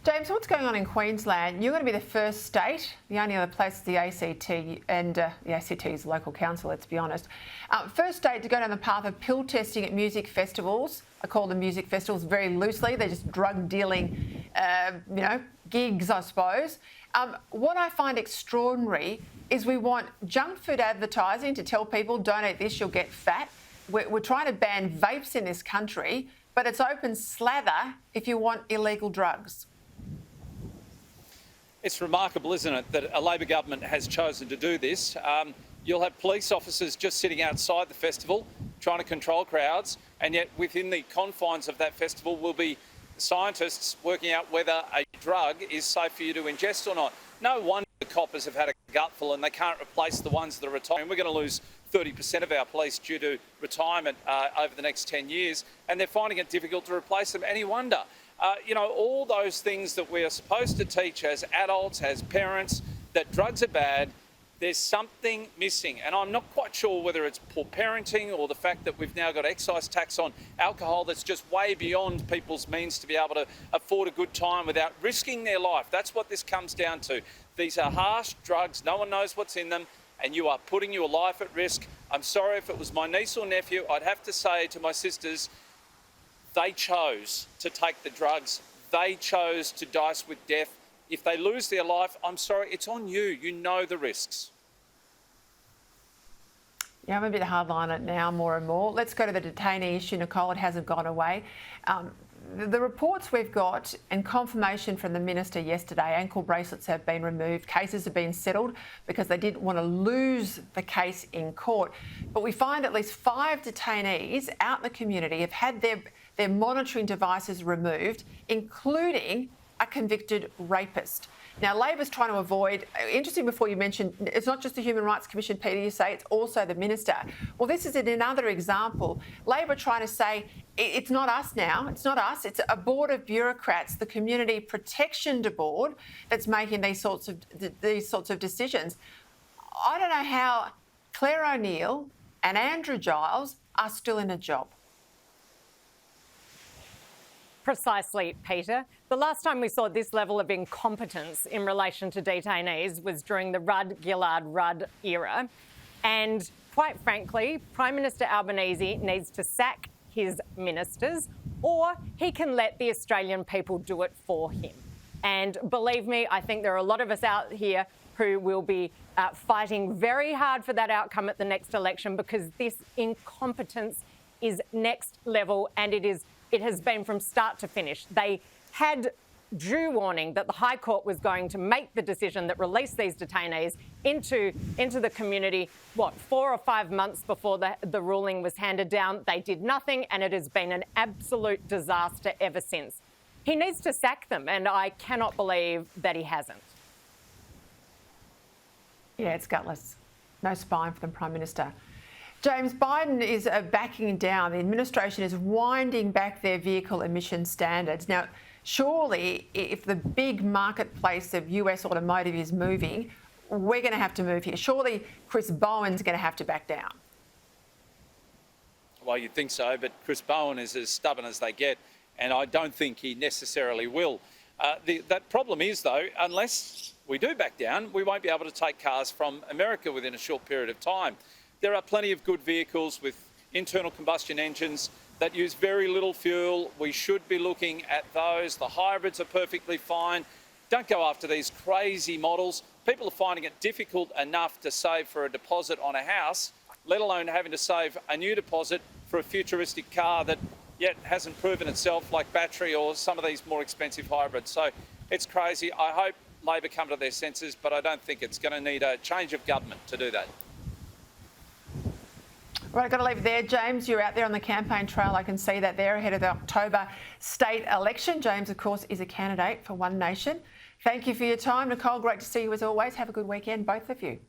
James, what's going on in Queensland? You're going to be the first state, the only other place is the ACT, and the ACT is local council, let's be honest. First state to go down the path of pill testing at music festivals. I call them music festivals very loosely. They're just drug dealing, gigs, I suppose. What I find extraordinary is we want junk food advertising to tell people, don't eat this, you'll get fat. We're trying to ban vapes in this country, but it's open slather if you want illegal drugs. It's remarkable, isn't it, that a Labor government has chosen to do this. You'll have police officers just sitting outside the festival trying to control crowds, and yet within the confines of that festival will be scientists working out whether a drug is safe for you to ingest or not. No wonder the coppers have had a gutful and they can't replace the ones that are retiring. We're going to lose 30% of our police due to retirement over the next 10 years, and they're finding it difficult to replace them. Any wonder? All those things that we are supposed to teach as adults, as parents, that drugs are bad, there's something missing. And I'm not quite sure whether it's poor parenting or the fact that we've now got excise tax on alcohol that's just way beyond people's means to be able to afford a good time without risking their life. That's what this comes down to. These are harsh drugs, no one knows what's in them, and you are putting your life at risk. I'm sorry, if it was my niece or nephew, I'd have to say to my sisters, they chose to take the drugs. They chose to dice with death. If they lose their life, I'm sorry, it's on you. You know the risks. Yeah, I'm a bit hard line on it now, more and more. Let's go to the detainee issue, Nicolle. It hasn't gone away. The reports we've got and confirmation from the minister yesterday, ankle bracelets have been removed, cases have been settled because they didn't want to lose the case in court. But we find at least 5 detainees out in the community have had their monitoring devices removed, including a convicted rapist. Now, Labor's trying to avoid, interesting before you mentioned, it's not just the Human Rights Commission, Peter, you say, it's also the minister. Well, this is another example. Labor trying to say, it's not us now, it's not us, it's a board of bureaucrats, the Community Protection Board, that's making these sorts of decisions. I don't know how Claire O'Neill and Andrew Giles are still in a job. Precisely, Peter. The last time we saw this level of incompetence in relation to detainees was during the Rudd-Gillard-Rudd era. And quite frankly, Prime Minister Albanese needs to sack his ministers, or he can let the Australian people do it for him. And believe me, I think there are a lot of us out here who will be fighting very hard for that outcome at the next election, because this incompetence is next level, and it has been from start to finish. They had due warning that the High Court was going to make the decision that released these detainees into the community, 4 or 5 months before the ruling was handed down. They did nothing, and it has been an absolute disaster ever since. He needs to sack them, and I cannot believe that he hasn't. Yeah, it's gutless. No spine for the Prime Minister. James, Biden is backing down. The administration is winding back their vehicle emission standards. Now, surely, if the big marketplace of US automotive is moving, we're going to have to move here. Surely Chris Bowen's going to have to back down. Well, you'd think so, but Chris Bowen is as stubborn as they get, and I don't think he necessarily will. That problem is, though, unless we do back down, we won't be able to take cars from America within a short period of time. There are plenty of good vehicles with internal combustion engines that use very little fuel. We should be looking at those. The hybrids are perfectly fine. Don't go after these crazy models. People are finding it difficult enough to save for a deposit on a house, let alone having to save a new deposit for a futuristic car that yet hasn't proven itself, like battery or some of these more expensive hybrids. So it's crazy. I hope Labor come to their senses, but I don't think it's going to need a change of government to do that. Right, I've got to leave it there. James, you're out there on the campaign trail. I can see that there ahead of the October state election. James, of course, is a candidate for One Nation. Thank you for your time. Nicolle, great to see you as always. Have a good weekend, both of you.